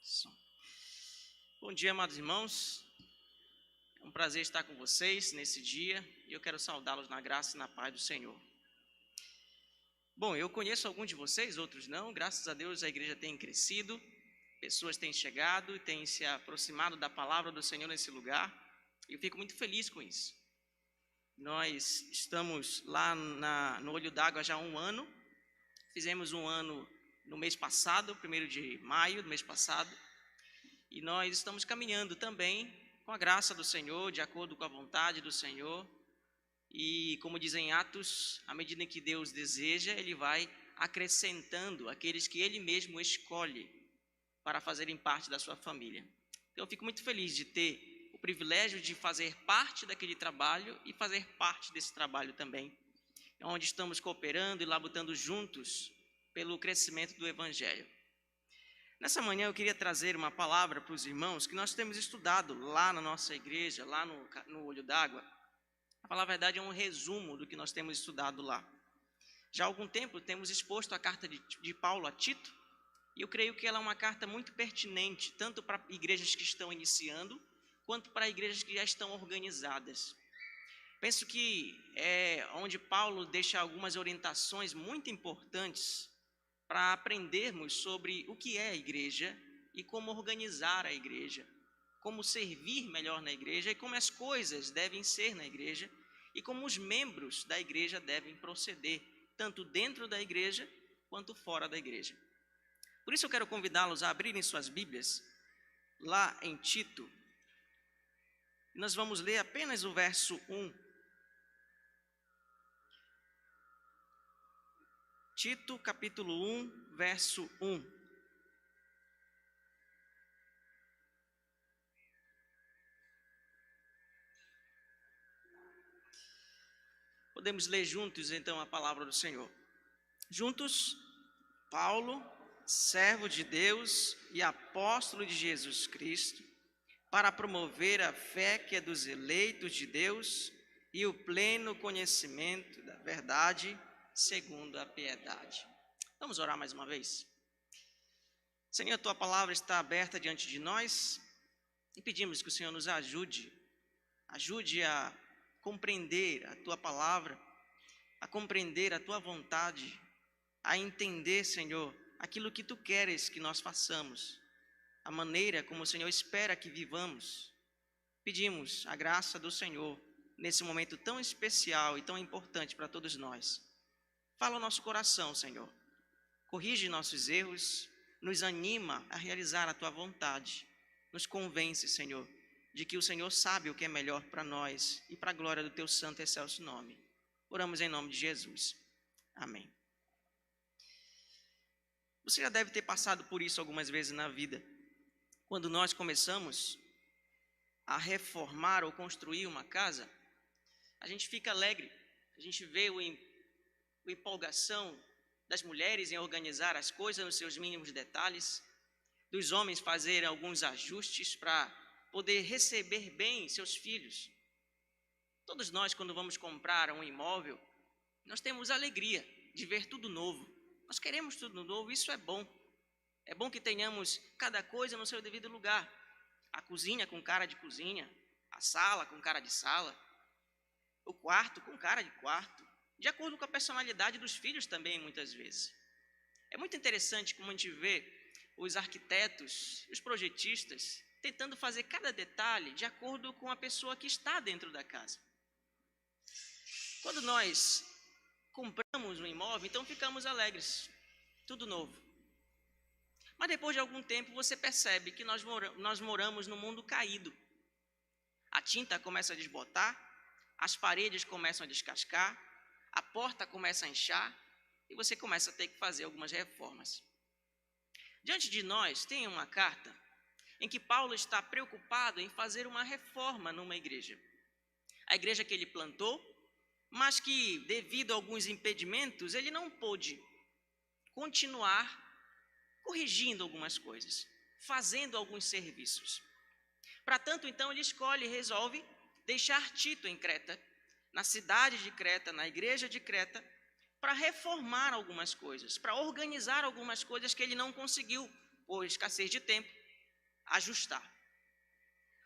Som. Bom dia, amados irmãos. É um prazer estar com vocês nesse dia e eu quero saudá-los na graça e na paz do Senhor. Bom, eu conheço alguns de vocês, outros não. Graças a Deus a igreja tem crescido, pessoas têm chegado e têm se aproximado da palavra do Senhor nesse lugar e eu fico muito feliz com isso. Nós estamos lá no Olho d'Água já há um ano, fizemos um ano no mês passado, 1º de maio do mês passado, e nós estamos caminhando também com a graça do Senhor, de acordo com a vontade do Senhor, e como dizem Atos, à medida que Deus deseja, Ele vai acrescentando aqueles que Ele mesmo escolhe para fazerem parte da sua família. Então eu fico muito feliz de ter o privilégio de fazer parte daquele trabalho e fazer parte desse trabalho também, onde estamos cooperando e labutando juntos pelo crescimento do Evangelho. Nessa manhã eu queria trazer uma palavra para os irmãos que nós temos estudado lá na nossa igreja, lá no Olho d'Água. A falar a verdade é um resumo do que nós temos estudado lá. Já há algum tempo temos exposto a carta de Paulo a Tito, e eu creio que ela é uma carta muito pertinente, tanto para igrejas que estão iniciando, quanto para igrejas que já estão organizadas. Penso que é onde Paulo deixa algumas orientações muito importantes para aprendermos sobre o que é a igreja e como organizar a igreja, como servir melhor na igreja e como as coisas devem ser na igreja e como os membros da igreja devem proceder, tanto dentro da igreja quanto fora da igreja. Por isso eu quero convidá-los a abrirem suas Bíblias lá em Tito. Nós vamos ler apenas o verso 1. Tito, capítulo 1, verso 1. Podemos ler juntos, então, a palavra do Senhor. Juntos, Paulo, servo de Deus e apóstolo de Jesus Cristo, para promover a fé que é dos eleitos de Deus e o pleno conhecimento da verdade, segundo a piedade. Vamos orar mais uma vez? Senhor, a Tua palavra está aberta diante de nós e pedimos que o Senhor nos ajude a compreender a Tua palavra, a compreender a Tua vontade, a entender, Senhor, aquilo que Tu queres que nós façamos, a maneira como o Senhor espera que vivamos. Pedimos a graça do Senhor nesse momento tão especial e tão importante para todos nós. Fala ao nosso coração, Senhor. Corrige nossos erros, nos anima a realizar a Tua vontade. Nos convence, Senhor, de que o Senhor sabe o que é melhor para nós e para a glória do Teu santo e excelso nome. Oramos em nome de Jesus. Amém. Você já deve ter passado por isso algumas vezes na vida. Quando nós começamos a reformar ou construir uma casa, a gente fica alegre, a gente vê a empolgação das mulheres em organizar as coisas nos seus mínimos detalhes, dos homens fazerem alguns ajustes para poder receber bem seus filhos. Todos nós, quando vamos comprar um imóvel, nós temos alegria de ver tudo novo. Nós queremos tudo novo, isso é bom. É bom que tenhamos cada coisa no seu devido lugar. A cozinha com cara de cozinha, a sala com cara de sala, o quarto com cara de quarto, de acordo com a personalidade dos filhos também, muitas vezes. É muito interessante como a gente vê os arquitetos, os projetistas, tentando fazer cada detalhe de acordo com a pessoa que está dentro da casa. Quando nós compramos um imóvel, então ficamos alegres, tudo novo. Mas depois de algum tempo você percebe que nós moramos num mundo caído. A tinta começa a desbotar, as paredes começam a descascar, a porta começa a inchar e você começa a ter que fazer algumas reformas. Diante de nós tem uma carta em que Paulo está preocupado em fazer uma reforma numa igreja. A igreja que ele plantou, mas que devido a alguns impedimentos ele não pôde continuar corrigindo algumas coisas, fazendo alguns serviços. Para tanto, então, ele escolhe e resolve deixar Tito em Creta, na cidade de Creta, na igreja de Creta, para reformar algumas coisas, para organizar algumas coisas que ele não conseguiu por escassez de tempo, ajustar.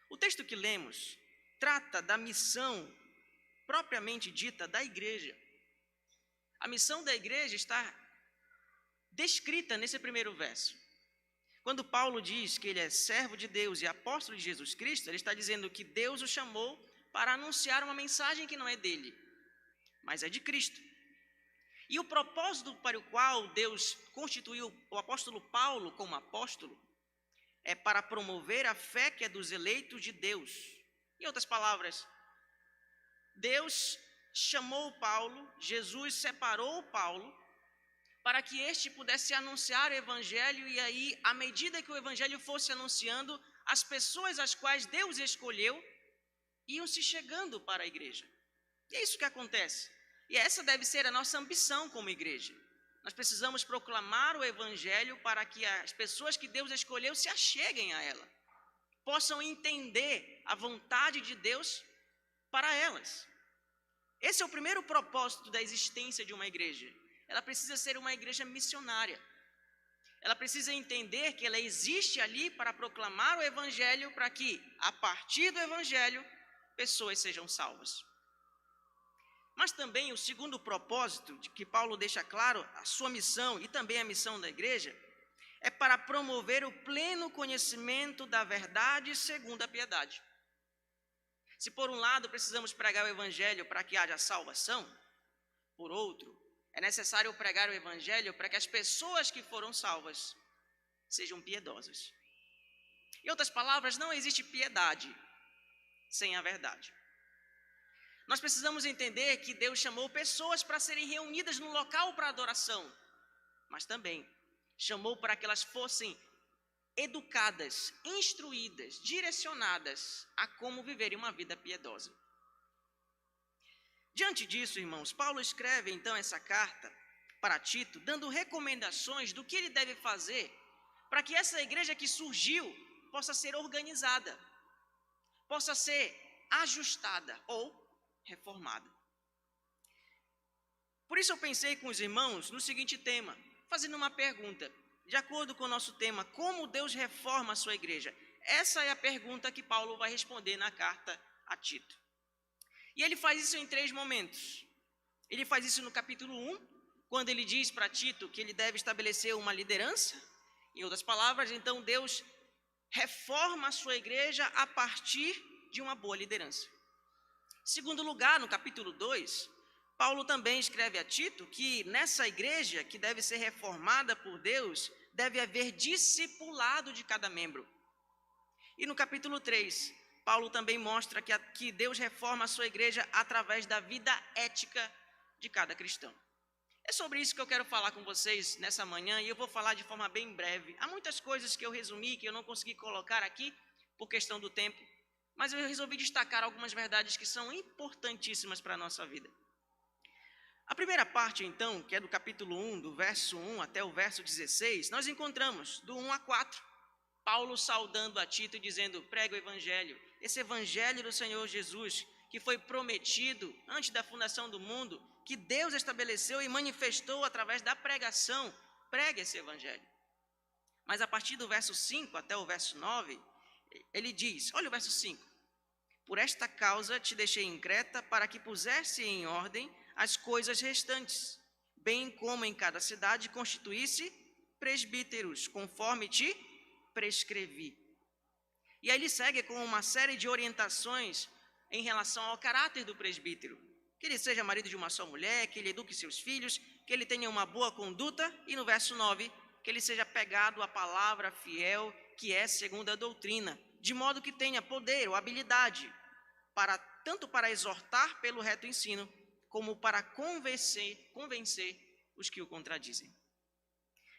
O texto que lemos trata da missão propriamente dita da igreja. A missão da igreja está descrita nesse primeiro verso. Quando Paulo diz que ele é servo de Deus e apóstolo de Jesus Cristo, ele está dizendo que Deus o chamou para anunciar uma mensagem que não é dele, mas é de Cristo. E o propósito para o qual Deus constituiu o apóstolo Paulo como apóstolo é para promover a fé que é dos eleitos de Deus. Em outras palavras, Deus chamou Paulo, Jesus separou Paulo para que este pudesse anunciar o evangelho, e aí, à medida que o evangelho fosse anunciando, as pessoas às quais Deus escolheu iam se chegando para a igreja. E é isso que acontece. E essa deve ser a nossa ambição como igreja. Nós precisamos proclamar o evangelho para que as pessoas que Deus escolheu se acheguem a ela, possam entender a vontade de Deus para elas. Esse é o primeiro propósito da existência de uma igreja. Ela precisa ser uma igreja missionária. Ela precisa entender que ela existe ali para proclamar o evangelho, para que, a partir do evangelho, pessoas sejam salvas. Mas também o segundo propósito, de que Paulo deixa claro, a sua missão e também a missão da igreja, é para promover o pleno conhecimento da verdade segundo a piedade. Se por um lado precisamos pregar o evangelho para que haja salvação, por outro, é necessário pregar o evangelho para que as pessoas que foram salvas sejam piedosas. Em outras palavras, não existe piedade sem a verdade. Nós precisamos entender que Deus chamou pessoas para serem reunidas no local para adoração, mas também chamou para que elas fossem educadas, instruídas, direcionadas a como viverem uma vida piedosa. Diante disso, irmãos, Paulo escreve então essa carta para Tito, dando recomendações do que ele deve fazer para que essa igreja que surgiu possa ser organizada, possa ser ajustada ou reformada. Por isso eu pensei com os irmãos no seguinte tema, fazendo uma pergunta, de acordo com o nosso tema, como Deus reforma a sua igreja? Essa é a pergunta que Paulo vai responder na carta a Tito. E ele faz isso em 3 momentos. Ele faz isso no capítulo 1, quando ele diz para Tito que ele deve estabelecer uma liderança. Em outras palavras, então Deus reforma a sua igreja a partir de uma boa liderança. Em segundo lugar, no capítulo 2, Paulo também escreve a Tito que nessa igreja que deve ser reformada por Deus, deve haver discipulado de cada membro. E no capítulo 3, Paulo também mostra que Deus reforma a sua igreja através da vida ética de cada cristão. É sobre isso que eu quero falar com vocês nessa manhã, e eu vou falar de forma bem breve. Há muitas coisas que eu resumi, que eu não consegui colocar aqui por questão do tempo, mas eu resolvi destacar algumas verdades que são importantíssimas para a nossa vida. A primeira parte, então, que é do capítulo 1, do verso 1 até o verso 16, nós encontramos do 1 a 4, Paulo saudando a Tito e dizendo, prega o evangelho, esse evangelho do Senhor Jesus, que foi prometido antes da fundação do mundo, que Deus estabeleceu e manifestou através da pregação, prega esse evangelho. Mas a partir do verso 5 até o verso 9, ele diz, olha o verso 5, por esta causa te deixei em Creta para que pusesse em ordem as coisas restantes, bem como em cada cidade constituísse presbíteros, conforme te prescrevi. E aí ele segue com uma série de orientações em relação ao caráter do presbítero, que ele seja marido de uma só mulher, que ele eduque seus filhos, que ele tenha uma boa conduta, e no verso 9, que ele seja pegado à palavra fiel, que é segundo a doutrina, de modo que tenha poder ou habilidade, tanto para exortar pelo reto ensino, como para convencer os que o contradizem.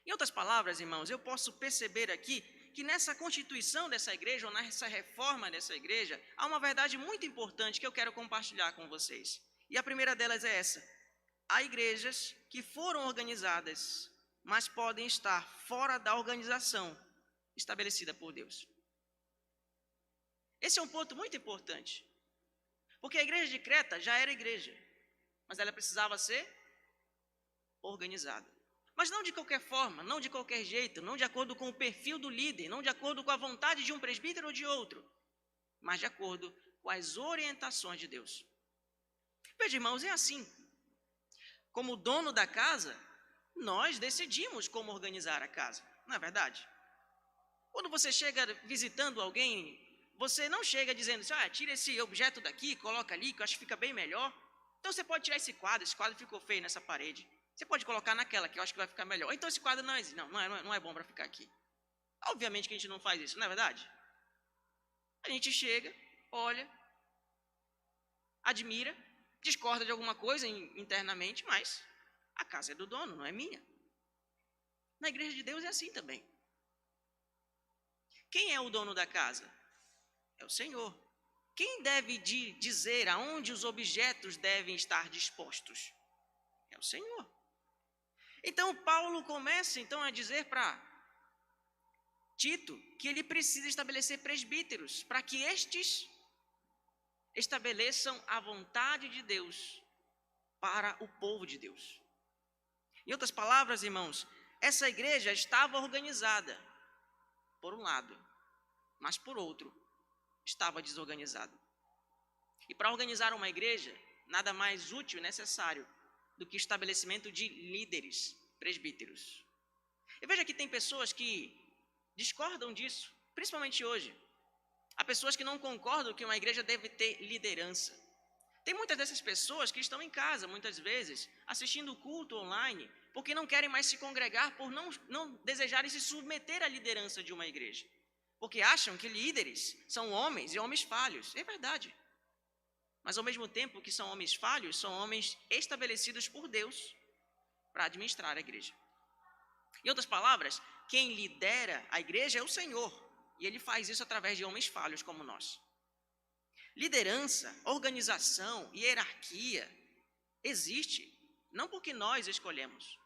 Em outras palavras, irmãos, eu posso perceber aqui que nessa constituição dessa igreja, ou nessa reforma dessa igreja, há uma verdade muito importante que eu quero compartilhar com vocês. E a primeira delas é essa: há igrejas que foram organizadas, mas podem estar fora da organização estabelecida por Deus. Esse é um ponto muito importante, porque a igreja de Creta já era igreja, mas ela precisava ser organizada. Mas não de qualquer forma, não de qualquer jeito, não de acordo com o perfil do líder, não de acordo com a vontade de um presbítero ou de outro, mas de acordo com as orientações de Deus. Veja, irmãos, é assim. Como dono da casa, nós decidimos como organizar a casa, não é verdade? Quando você chega visitando alguém, você não chega dizendo assim, tira esse objeto daqui, coloca ali, que eu acho que fica bem melhor. Então você pode tirar esse quadro ficou feio nessa parede. Você pode colocar naquela, que eu acho que vai ficar melhor. Ou então esse quadro não é bom para ficar aqui. Obviamente que a gente não faz isso, não é verdade? A gente chega, olha, admira, discorda de alguma coisa internamente, mas a casa é do dono, não é minha. Na igreja de Deus é assim também. Quem é o dono da casa? É o Senhor. Quem deve dizer aonde os objetos devem estar dispostos? É o Senhor. Então Paulo começa a dizer para Tito que ele precisa estabelecer presbíteros para que estes estabeleçam a vontade de Deus para o povo de Deus. Em outras palavras, irmãos, essa igreja estava organizada, por um lado, mas por outro, estava desorganizada. E para organizar uma igreja, nada mais útil e necessário do que o estabelecimento de líderes, presbíteros. E veja que tem pessoas que discordam disso, principalmente hoje. Há pessoas que não concordam que uma igreja deve ter liderança. Tem muitas dessas pessoas que estão em casa, muitas vezes, assistindo o culto online, porque não querem mais se congregar, por não desejarem se submeter à liderança de uma igreja. Porque acham que líderes são homens e homens falhos. É verdade. Mas ao mesmo tempo que são homens falhos, são homens estabelecidos por Deus para administrar a igreja. Em outras palavras, quem lidera a igreja é o Senhor. E Ele faz isso através de homens falhos como nós. Liderança, organização e hierarquia existe não porque nós escolhemos,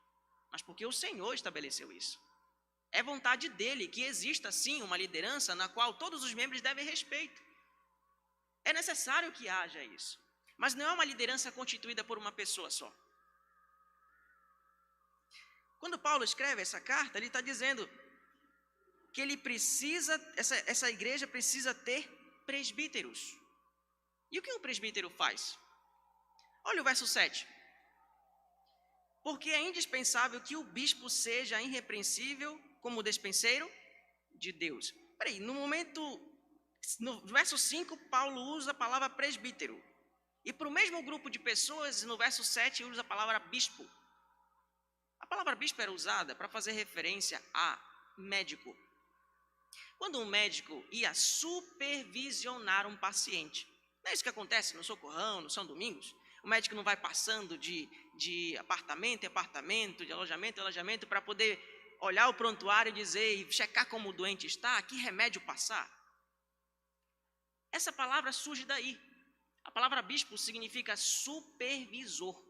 mas porque o Senhor estabeleceu isso. É vontade dele que exista sim uma liderança na qual todos os membros devem respeito. É necessário que haja isso, mas não é uma liderança constituída por uma pessoa só. Quando Paulo escreve essa carta, ele está dizendo que ele precisa, essa igreja precisa ter presbíteros. E o que um presbítero faz? Olha o verso 7. Porque é indispensável que o bispo seja irrepreensível como despenseiro de Deus. Peraí, no verso 5, Paulo usa a palavra presbítero. E para o mesmo grupo de pessoas, no verso 7, usa a palavra bispo. A palavra bispo era usada para fazer referência a médico. Quando um médico ia supervisionar um paciente, não é isso que acontece no Socorrão, no São Domingos? O médico não vai passando de apartamento em apartamento, de alojamento em alojamento, para poder olhar o prontuário e dizer e checar como o doente está, que remédio passar. Essa palavra surge daí. A palavra bispo significa supervisor,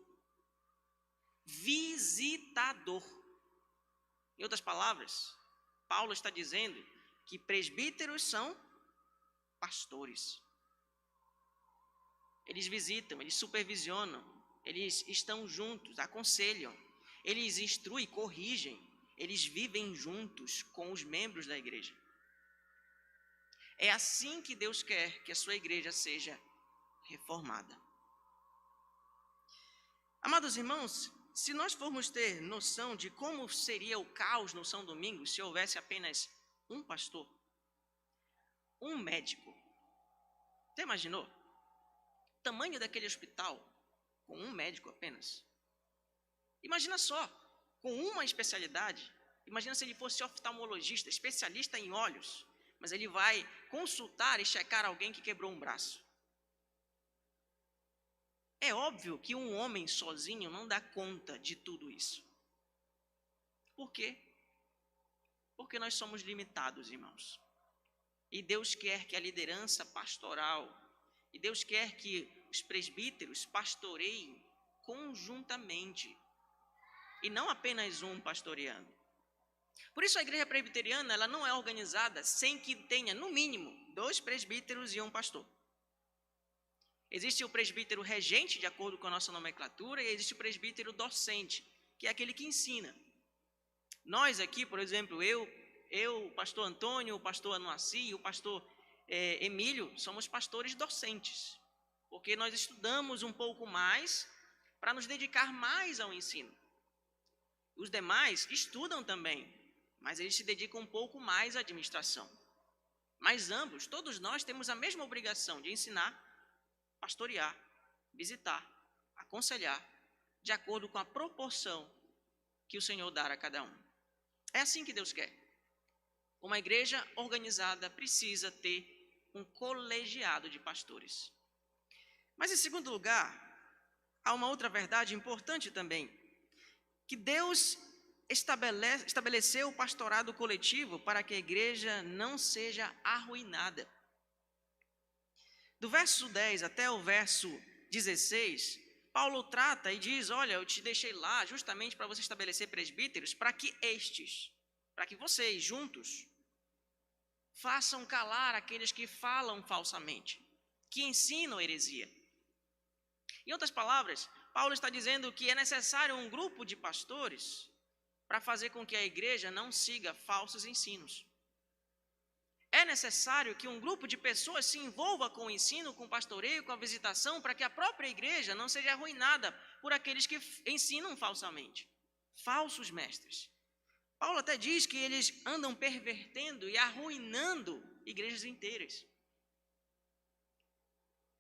visitador. Em outras palavras, Paulo está dizendo que presbíteros são pastores. Eles visitam, eles supervisionam, eles estão juntos, aconselham, eles instruem, corrigem, eles vivem juntos com os membros da igreja. É assim que Deus quer que a sua igreja seja reformada. Amados irmãos, se nós formos ter noção de como seria o caos no São Domingos se houvesse apenas um pastor, um médico, você imaginou? O tamanho daquele hospital com um médico apenas. Imagina só, com uma especialidade. Imagina se ele fosse oftalmologista, especialista em olhos, mas ele vai consultar e checar alguém que quebrou um braço. É óbvio que um homem sozinho não dá conta de tudo isso. Por quê? Porque nós somos limitados, irmãos. E Deus quer que a liderança pastoral, e Deus quer que os presbíteros pastoreiem conjuntamente, e não apenas um pastoreando. Por isso a igreja presbiteriana ela não é organizada sem que tenha, no mínimo, 2 presbíteros e um pastor. Existe o presbítero regente, de acordo com a nossa nomenclatura, e existe o presbítero docente, que é aquele que ensina. Nós aqui, por exemplo, o pastor Antônio, o pastor Anuassi, o pastor Emílio, somos pastores docentes, porque nós estudamos um pouco mais para nos dedicar mais ao ensino. Os demais estudam também, mas eles se dedicam um pouco mais à administração. Mas ambos, todos nós temos a mesma obrigação de ensinar, pastorear, visitar, aconselhar, de acordo com a proporção que o Senhor dá a cada um. É assim que Deus quer. Uma igreja organizada precisa ter um colegiado de pastores. Mas, em segundo lugar, há uma outra verdade importante também, que Deus estabeleceu o pastorado coletivo para que a igreja não seja arruinada. Do verso 10 até o verso 16, Paulo trata e diz, olha, eu te deixei lá justamente para você estabelecer presbíteros, para que vocês juntos façam calar aqueles que falam falsamente, que ensinam heresia. Em outras palavras, Paulo está dizendo que é necessário um grupo de pastores para fazer com que a igreja não siga falsos ensinos. É necessário que um grupo de pessoas se envolva com o ensino, com o pastoreio, com a visitação, para que a própria igreja não seja arruinada por aqueles que ensinam falsamente, falsos mestres. Paulo até diz que eles andam pervertendo e arruinando igrejas inteiras,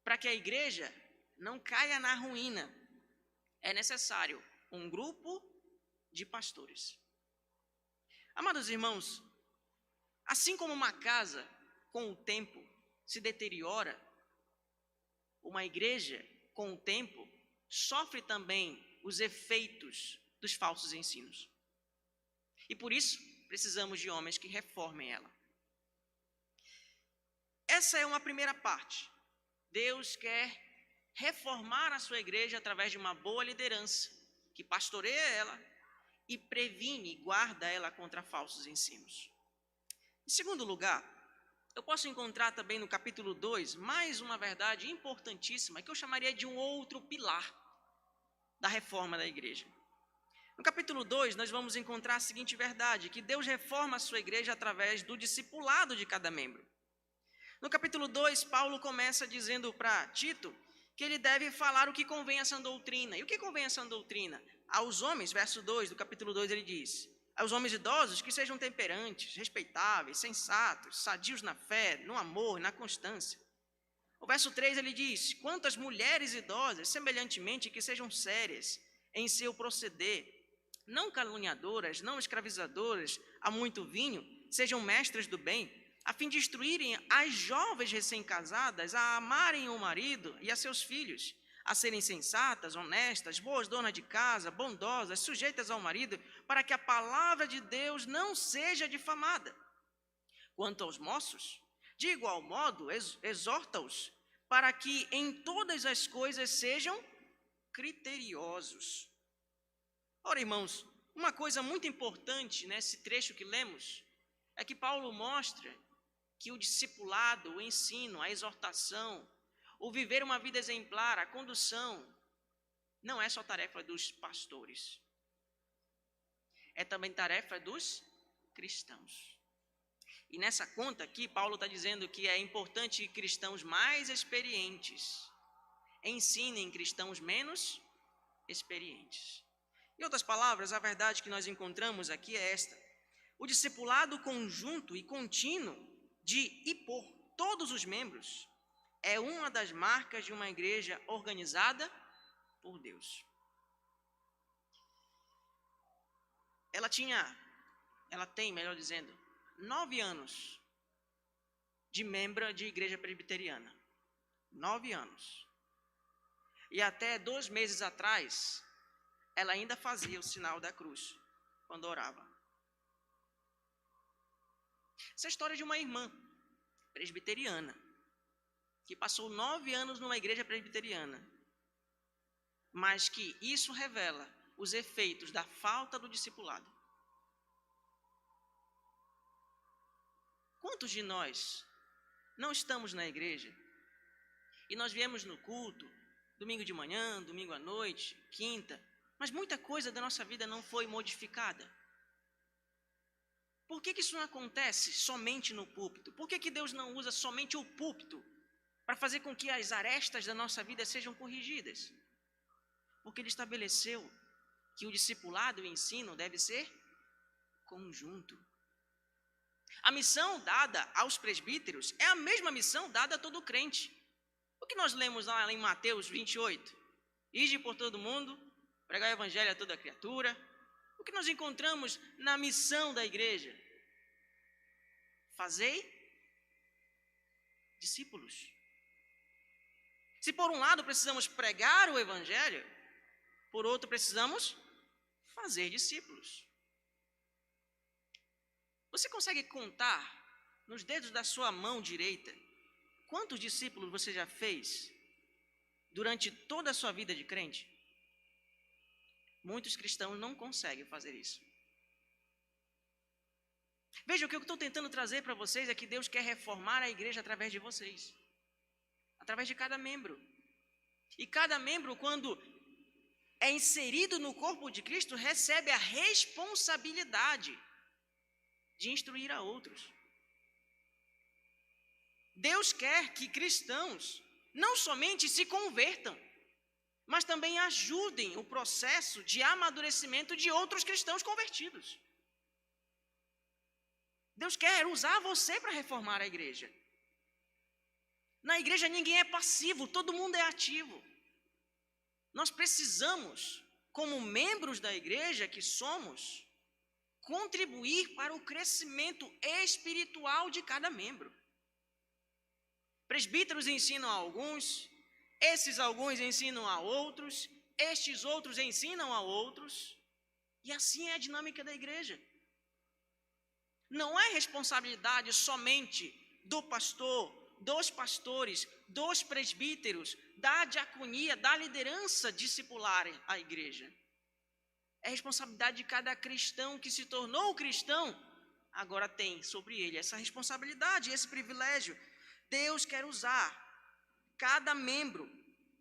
para que a igreja não caia na ruína. É necessário um grupo de pastores. Amados irmãos, assim como uma casa com o tempo se deteriora, uma igreja com o tempo sofre também os efeitos dos falsos ensinos. E por isso precisamos de homens que reformem ela. Essa é uma primeira parte. Deus quer reformar a sua igreja através de uma boa liderança, que pastoreia ela e previne e guarda ela contra falsos ensinos. Em segundo lugar, eu posso encontrar também no capítulo 2 mais uma verdade importantíssima que eu chamaria de um outro pilar da reforma da igreja. No capítulo 2 nós vamos encontrar a seguinte verdade, que Deus reforma a sua igreja através do discipulado de cada membro. No capítulo 2, Paulo começa dizendo para Tito que ele deve falar o que convém a sã doutrina. E o que convém a sã doutrina? Aos homens, verso 2 do capítulo 2 ele diz, aos homens idosos que sejam temperantes, respeitáveis, sensatos, sadios na fé, no amor, na constância. O verso 3 ele diz, quanto às mulheres idosas, semelhantemente que sejam sérias em seu proceder, não caluniadoras, não escravizadoras a muito vinho, sejam mestras do bem, a fim de instruírem as jovens recém-casadas a amarem o marido e a seus filhos, a serem sensatas, honestas, boas donas de casa, bondosas, sujeitas ao marido, para que a palavra de Deus não seja difamada. Quanto aos moços, de igual modo, exorta-os, para que em todas as coisas sejam criteriosos. Ora, irmãos, uma coisa muito importante nesse trecho que lemos é que Paulo mostra que o discipulado, o ensino, a exortação, o viver uma vida exemplar, a condução, não é só tarefa dos pastores. É também tarefa dos cristãos. E nessa conta aqui, Paulo está dizendo que é importante que cristãos mais experientes ensinem cristãos menos experientes. Em outras palavras, a verdade que nós encontramos aqui é esta. O discipulado conjunto e contínuo de e por todos os membros é uma das marcas de uma igreja organizada por Deus. Ela tem, melhor dizendo, 9 anos de membra de igreja presbiteriana. 9 anos. E até 2 meses atrás, ela ainda fazia o sinal da cruz, quando orava. Essa é a história de uma irmã presbiteriana, que passou 9 anos numa igreja presbiteriana, mas que isso revela os efeitos da falta do discipulado. Quantos de nós não estamos na igreja e nós viemos no culto, domingo de manhã, domingo à noite, quinta, mas muita coisa da nossa vida não foi modificada? Por que isso não acontece somente no púlpito? Por que Deus não usa somente o púlpito para fazer com que as arestas da nossa vida sejam corrigidas? Porque Ele estabeleceu que o discipulado e o ensino deve ser conjunto. A missão dada aos presbíteros é a mesma missão dada a todo crente. O que nós lemos lá em Mateus 28? Ide por todo mundo, pregar o evangelho a toda criatura. O que nós encontramos na missão da igreja? Fazei discípulos. Se por um lado precisamos pregar o evangelho, por outro precisamos fazer discípulos. Você consegue contar nos dedos da sua mão direita quantos discípulos você já fez durante toda a sua vida de crente? Muitos cristãos não conseguem fazer isso. Veja, o que eu estou tentando trazer para vocês é que Deus quer reformar a igreja através de vocês, através de cada membro. E cada membro, quando é inserido no corpo de Cristo, recebe a responsabilidade de instruir a outros. Deus quer que cristãos não somente se convertam, mas também ajudem o processo de amadurecimento de outros cristãos convertidos. Deus quer usar você para reformar a igreja. Na igreja ninguém é passivo, todo mundo é ativo. Nós precisamos, como membros da igreja que somos, contribuir para o crescimento espiritual de cada membro. Presbíteros ensinam a alguns, esses alguns ensinam a outros, estes outros ensinam a outros, e assim é a dinâmica da igreja. Não é responsabilidade somente do pastor, dos pastores, dos presbíteros, da diaconia, da liderança discipular a igreja. É responsabilidade de cada cristão que se tornou cristão, agora tem sobre ele essa responsabilidade, esse privilégio. Deus quer usar cada membro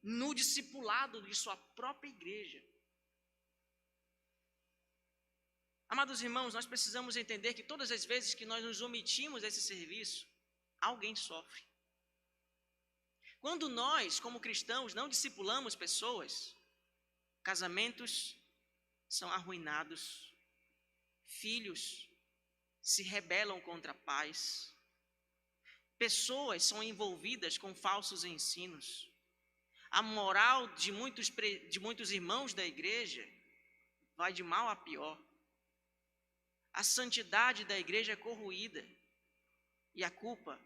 no discipulado de sua própria igreja. Amados irmãos, nós precisamos entender que todas as vezes que nós nos omitimos desse serviço, alguém sofre. Quando nós, como cristãos, não discipulamos pessoas, casamentos são arruinados, filhos se rebelam contra pais, pessoas são envolvidas com falsos ensinos, a moral de muitos irmãos da igreja vai de mal a pior, a santidade da igreja é corroída, e a culpa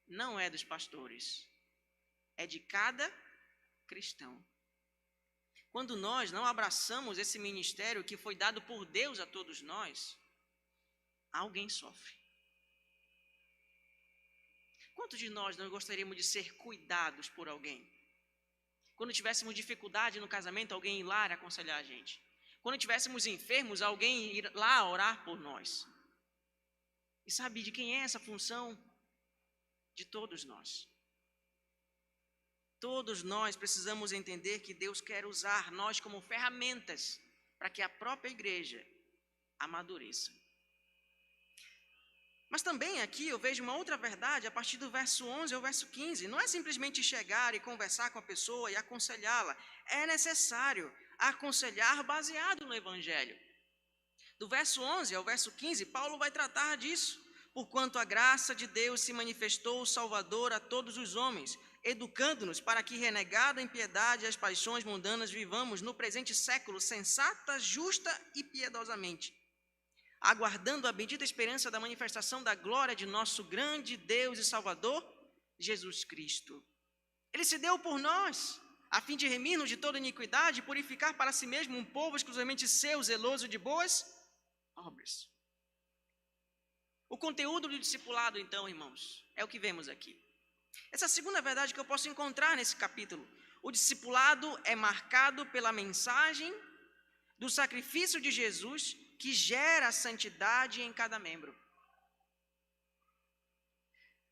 não é dos pastores, é de cada cristão. Quando nós não abraçamos esse ministério que foi dado por Deus a todos nós, alguém sofre. Quantos de nós não gostaríamos de ser cuidados por alguém? Quando tivéssemos dificuldade no casamento, alguém ir lá aconselhar a gente. Quando tivéssemos enfermos, alguém ir lá orar por nós. E sabe de quem é essa função? De todos nós. Todos nós precisamos entender que Deus quer usar nós como ferramentas para que a própria igreja amadureça. Mas também aqui eu vejo uma outra verdade a partir do verso 11 ao verso 15. Não é simplesmente chegar e conversar com a pessoa e aconselhá-la. É necessário aconselhar baseado no Evangelho. Do verso 11 ao verso 15, Paulo vai tratar disso. Porquanto a graça de Deus se manifestou salvador a todos os homens, educando-nos para que, renegado a impiedade e as paixões mundanas, vivamos no presente século sensata, justa e piedosamente, aguardando a bendita esperança da manifestação da glória de nosso grande Deus e Salvador, Jesus Cristo. Ele se deu por nós, a fim de remir-nos de toda iniquidade e purificar para si mesmo um povo exclusivamente seu, zeloso de boas obras. O conteúdo do discipulado, então, irmãos, é o que vemos aqui. Essa segunda verdade que eu posso encontrar nesse capítulo. O discipulado é marcado pela mensagem do sacrifício de Jesus que gera a santidade em cada membro.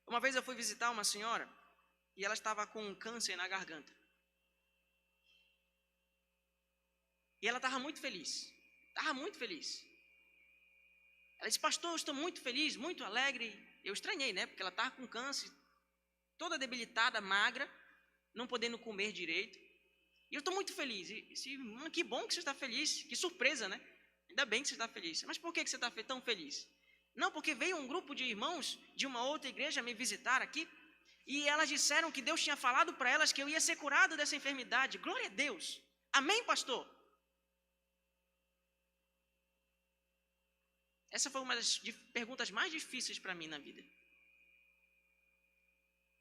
Uma vez eu fui visitar uma senhora e ela estava com um câncer na garganta. E ela estava muito feliz. Ela disse, pastor, eu estou muito feliz, muito alegre. Eu estranhei, né? Porque ela estava com câncer, toda debilitada, magra, não podendo comer direito. E eu estou muito feliz. E disse, que bom que você está feliz. Que surpresa, né? Ainda bem que você está feliz. Mas por que você está tão feliz? Não, porque veio um grupo de irmãos de uma outra igreja me visitar aqui. E elas disseram que Deus tinha falado para elas que eu ia ser curado dessa enfermidade. Glória a Deus. Amém, pastor? Essa foi uma das perguntas mais difíceis para mim na vida.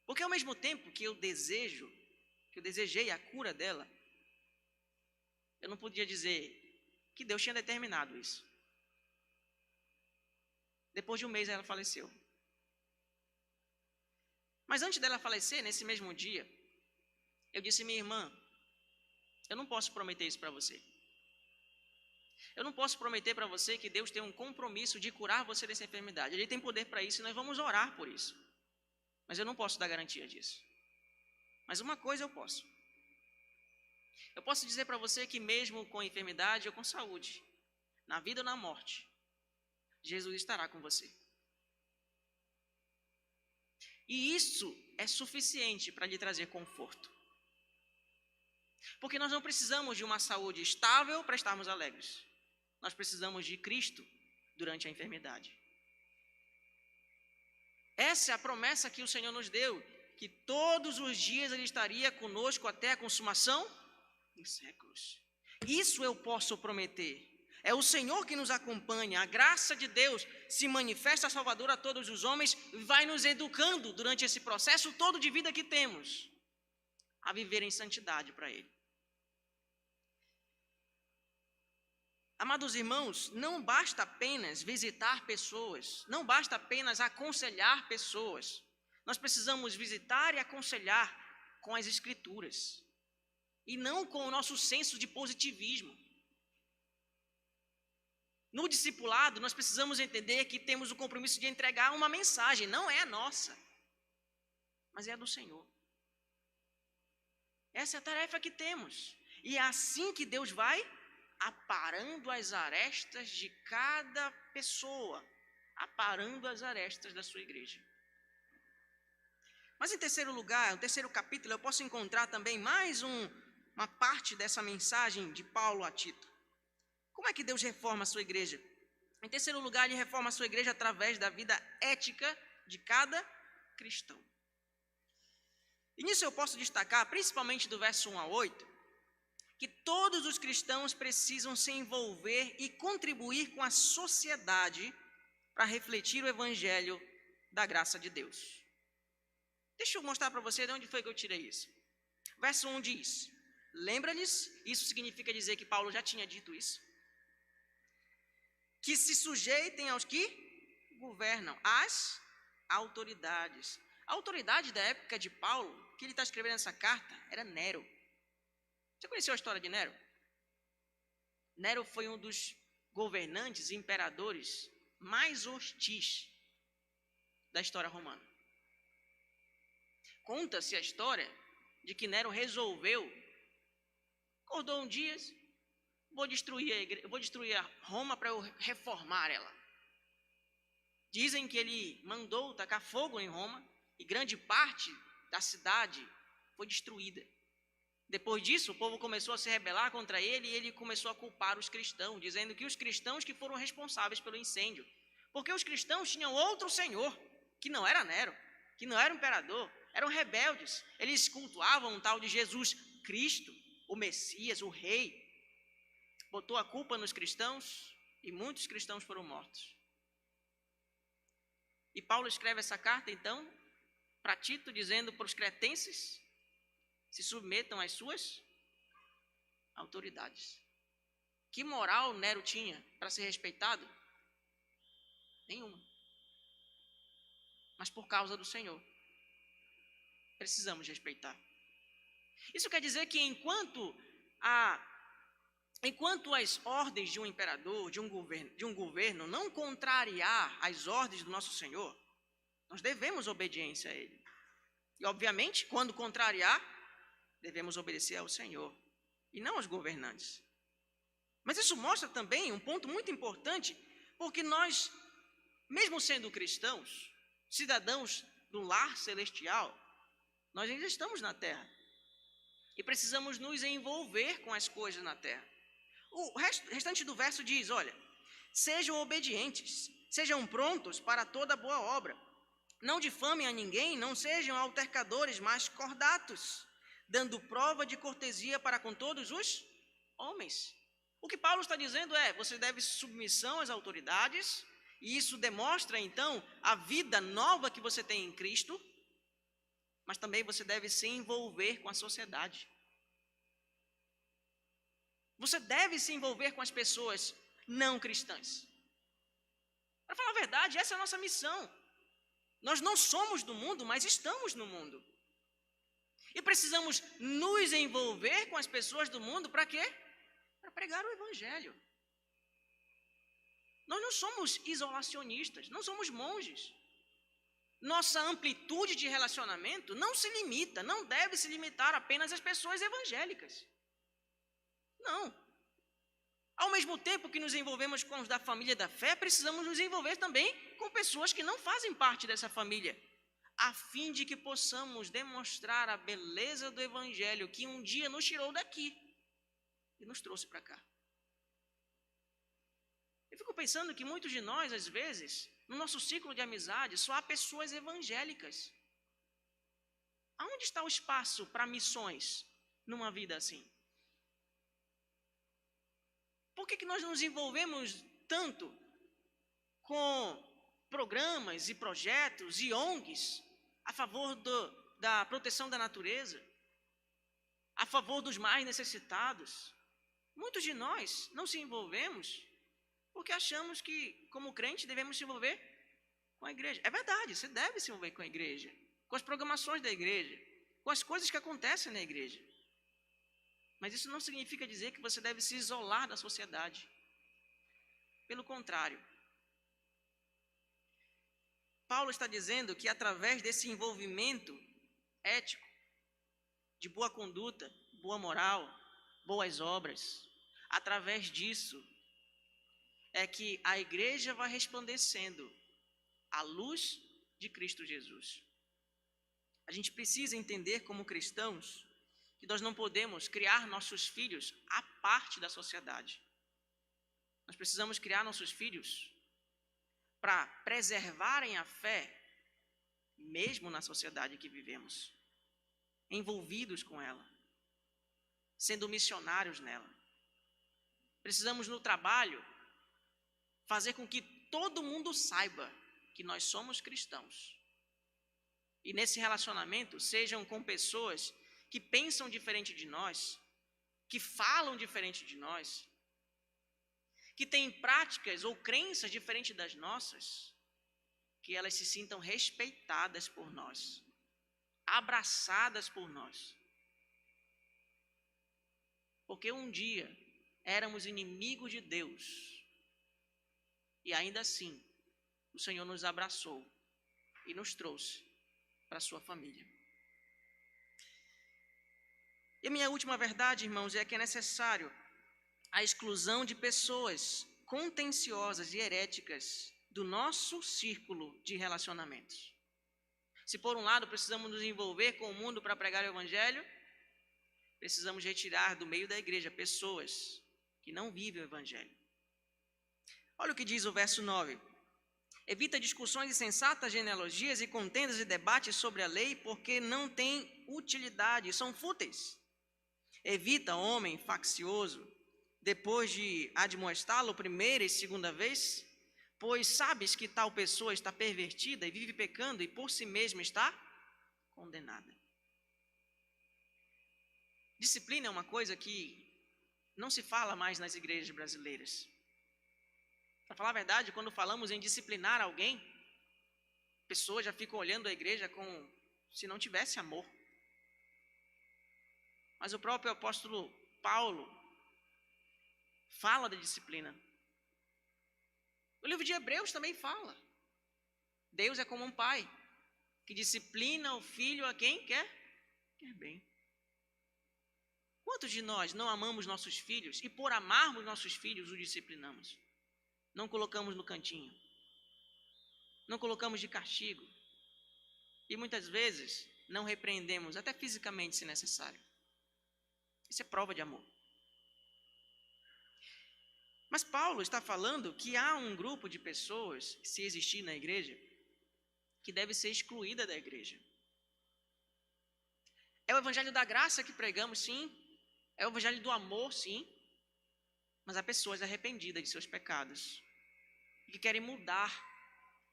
Porque ao mesmo tempo que eu desejei a cura dela, eu não podia dizer que Deus tinha determinado isso. Depois de um mês ela faleceu. Mas antes dela falecer, nesse mesmo dia, eu disse, minha irmã, eu não posso prometer isso para você. Eu não posso prometer para você que Deus tem um compromisso de curar você dessa enfermidade. Ele tem poder para isso e nós vamos orar por isso. Mas eu não posso dar garantia disso. Mas uma coisa eu posso. Eu posso dizer para você que mesmo com enfermidade ou com saúde, na vida ou na morte, Jesus estará com você. E isso é suficiente para lhe trazer conforto. Porque nós não precisamos de uma saúde estável para estarmos alegres. Nós precisamos de Cristo durante a enfermidade. Essa é a promessa que o Senhor nos deu, que todos os dias Ele estaria conosco até a consumação dos séculos. Isso eu posso prometer. É o Senhor que nos acompanha, a graça de Deus se manifesta salvadora a todos os homens e vai nos educando durante esse processo todo de vida que temos, a viver em santidade para Ele. Amados irmãos, não basta apenas visitar pessoas, não basta apenas aconselhar pessoas. Nós precisamos visitar e aconselhar com as Escrituras e não com o nosso senso de positivismo. No discipulado, nós precisamos entender que temos o compromisso de entregar uma mensagem, não é a nossa, mas é a do Senhor. Essa é a tarefa que temos. E é assim que Deus vai aparando as arestas de cada pessoa, aparando as arestas da sua igreja. Mas em terceiro lugar, no terceiro capítulo, eu posso encontrar também mais uma parte dessa mensagem de Paulo a Tito. Como é que Deus reforma a sua igreja? Em terceiro lugar, Ele reforma a sua igreja através da vida ética de cada cristão. E nisso eu posso destacar, principalmente do verso 1 a 8, que todos os cristãos precisam se envolver e contribuir com a sociedade para refletir o evangelho da graça de Deus. Deixa eu mostrar para você de onde foi que eu tirei isso. Verso 1 diz, lembra-lhes, isso significa dizer que Paulo já tinha dito isso, que se sujeitem aos que governam, as autoridades. A autoridade da época de Paulo, que ele está escrevendo essa carta, era Nero. Você conheceu a história de Nero? Nero foi um dos governantes e imperadores mais hostis da história romana. Conta-se a história de que Nero resolveu, acordou um dia, vou destruir a Roma para eu reformar ela. Dizem que ele mandou tacar fogo em Roma e grande parte da cidade foi destruída. Depois disso, o povo começou a se rebelar contra ele e ele começou a culpar os cristãos, dizendo que os cristãos que foram responsáveis pelo incêndio. Porque os cristãos tinham outro senhor, que não era Nero, que não era o imperador, eram rebeldes. Eles cultuavam um tal de Jesus Cristo, o Messias, o Rei. Botou a culpa nos cristãos e muitos cristãos foram mortos. E Paulo escreve essa carta, então, para Tito, dizendo para os cretenses, se submetam às suas autoridades. Que moral Nero tinha para ser respeitado? Nenhuma. Mas por causa do Senhor, precisamos respeitar. Isso quer dizer que enquanto as ordens de um imperador, de um governo não contrariar as ordens do nosso Senhor, nós devemos obediência a Ele. E obviamente, quando contrariar, devemos obedecer ao Senhor e não aos governantes. Mas isso mostra também um ponto muito importante, porque nós mesmo sendo cristãos, cidadãos do lar celestial, nós ainda estamos na terra e precisamos nos envolver com as coisas na terra. O restante do verso diz, olha, sejam obedientes, sejam prontos para toda boa obra, não difamem a ninguém, não sejam altercadores, mas cordatos, dando prova de cortesia para com todos os homens. O que Paulo está dizendo é, você deve submissão às autoridades, e isso demonstra então a vida nova que você tem em Cristo, mas também você deve se envolver com a sociedade. Você deve se envolver com as pessoas não cristãs. Para falar a verdade, essa é a nossa missão. Nós não somos do mundo, mas estamos no mundo. E precisamos nos envolver com as pessoas do mundo para quê? Para pregar o Evangelho. Nós não somos isolacionistas, não somos monges. Nossa amplitude de relacionamento não se limita, não deve se limitar apenas às pessoas evangélicas. Não. Ao mesmo tempo que nos envolvemos com os da família da fé, precisamos nos envolver também com pessoas que não fazem parte dessa família, a fim de que possamos demonstrar a beleza do Evangelho que um dia nos tirou daqui e nos trouxe para cá. Eu fico pensando que muitos de nós, às vezes, no nosso ciclo de amizade, só há pessoas evangélicas. Aonde está o espaço para missões numa vida assim? Por que nós nos envolvemos tanto com programas e projetos e ONGs a favor da proteção da natureza, a favor dos mais necessitados? Muitos de nós não se envolvemos porque achamos que, como crente, devemos se envolver com a igreja. É verdade, você deve se envolver com a igreja, com as programações da igreja, com as coisas que acontecem na igreja. Mas isso não significa dizer que você deve se isolar da sociedade. Pelo contrário. Paulo está dizendo que através desse envolvimento ético, de boa conduta, boa moral, boas obras, através disso é que a igreja vai resplandecendo a luz de Cristo Jesus. A gente precisa entender como cristãos que nós não podemos criar nossos filhos à parte da sociedade. Nós precisamos criar nossos filhos para preservarem a fé, mesmo na sociedade que vivemos, envolvidos com ela, sendo missionários nela. Precisamos no trabalho fazer com que todo mundo saiba que nós somos cristãos. E nesse relacionamento sejam com pessoas que pensam diferente de nós, que falam diferente de nós, que têm práticas ou crenças diferentes das nossas, que elas se sintam respeitadas por nós, abraçadas por nós. Porque um dia éramos inimigos de Deus, e ainda assim o Senhor nos abraçou e nos trouxe para a sua família. E a minha última verdade, irmãos, é que é necessário a exclusão de pessoas contenciosas e heréticas do nosso círculo de relacionamentos. Se por um lado precisamos nos envolver com o mundo para pregar o Evangelho, precisamos retirar do meio da igreja pessoas que não vivem o Evangelho. Olha o que diz o verso 9. Evita discussões insensatas, genealogias e contendas e debates sobre a lei, porque não têm utilidade, são fúteis. Evita homem faccioso, depois de admoestá-lo primeira e segunda vez, pois sabes que tal pessoa está pervertida e vive pecando e por si mesma está condenada. Disciplina é uma coisa que não se fala mais nas igrejas brasileiras. Para falar a verdade, quando falamos em disciplinar alguém, pessoas já ficam olhando a igreja como se não tivesse amor. Mas o próprio apóstolo Paulo fala da disciplina. O livro de Hebreus também fala. Deus é como um pai que disciplina o filho a quem quer bem. Quantos de nós não amamos nossos filhos e por amarmos nossos filhos os disciplinamos? Não colocamos no cantinho. não colocamos de castigo e muitas vezes não repreendemos, até fisicamente se necessário. Isso é prova de amor. Mas Paulo está falando que há um grupo de pessoas, se existir na igreja, que deve ser excluída da igreja. É o evangelho da graça que pregamos, sim. É o evangelho do amor, sim. Mas há pessoas arrependidas de seus pecados e que querem mudar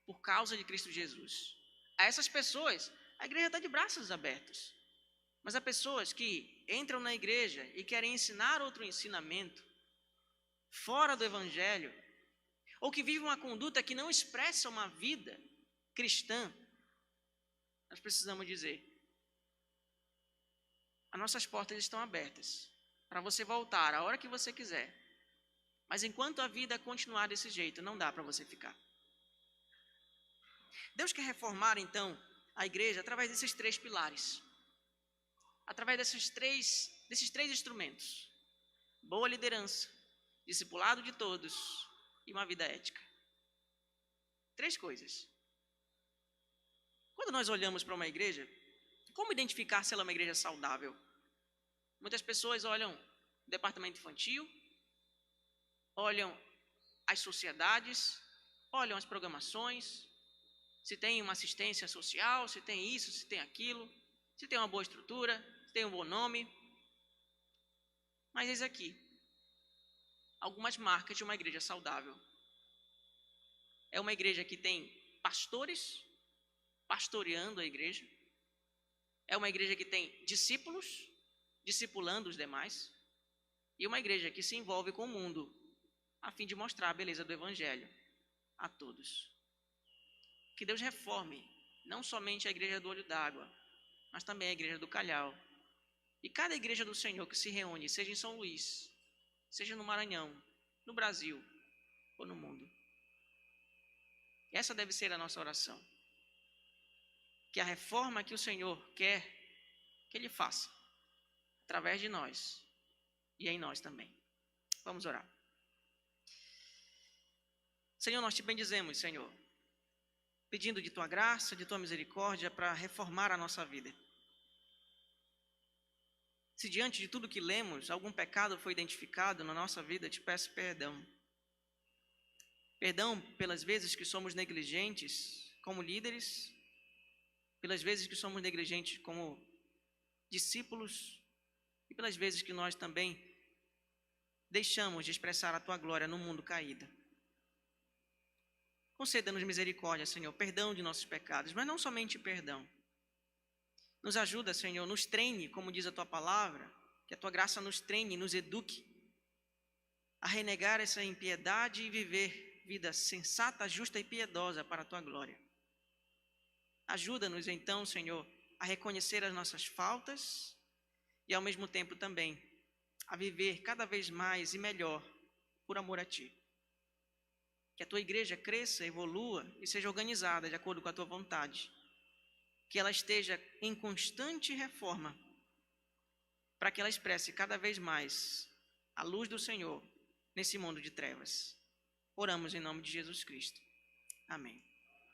por causa de Cristo Jesus. A essas pessoas, a igreja está de braços abertos. Mas há pessoas que entram na igreja e querem ensinar outro ensinamento fora do evangelho, ou que vivem uma conduta que não expressa uma vida cristã. Nós precisamos dizer: as nossas portas estão abertas para você voltar a hora que você quiser. Mas enquanto a vida continuar desse jeito, não dá para você ficar. Deus quer reformar, então, a igreja através desses 3 pilares. Através desses três instrumentos: boa liderança, discipulado de todos e uma vida ética. 3 coisas. Quando nós olhamos para uma igreja, como identificar se ela é uma igreja saudável? Muitas pessoas olham o departamento infantil, olham as sociedades, olham as programações, se tem uma assistência social, se tem isso, se tem aquilo, se tem uma boa estrutura, se tem um bom nome. Mas eis aqui algumas marcas de uma igreja saudável. É uma igreja que tem pastores pastoreando a igreja. É uma igreja que tem discípulos discipulando os demais. E uma igreja que se envolve com o mundo a fim de mostrar a beleza do evangelho a todos. Que Deus reforme não somente a igreja do Olho d'Água, mas também a igreja do Calhau. E cada igreja do Senhor que se reúne, seja em São Luís, seja no Maranhão, no Brasil ou no mundo. Essa deve ser a nossa oração. Que a reforma que o Senhor quer, que Ele faça, através de nós e em nós também. Vamos orar. Senhor, nós te bendizemos, Senhor, pedindo de Tua graça, de Tua misericórdia para reformar a nossa vida. Se diante de tudo que lemos, algum pecado foi identificado na nossa vida, te peço perdão. Perdão pelas vezes que somos negligentes como líderes, pelas vezes que somos negligentes como discípulos e pelas vezes que nós também deixamos de expressar a Tua glória no mundo caído. Conceda-nos misericórdia, Senhor, perdão de nossos pecados, mas não somente perdão. Nos ajuda, Senhor, nos treine, como diz a Tua palavra, que a Tua graça nos treine, nos eduque a renegar essa impiedade e viver vida sensata, justa e piedosa para a Tua glória. Ajuda-nos então, Senhor, a reconhecer as nossas faltas e ao mesmo tempo também a viver cada vez mais e melhor por amor a Ti. Que a Tua igreja cresça, evolua e seja organizada de acordo com a Tua vontade. Que ela esteja em constante reforma, para que ela expresse cada vez mais a luz do Senhor nesse mundo de trevas. Oramos em nome de Jesus Cristo. Amém.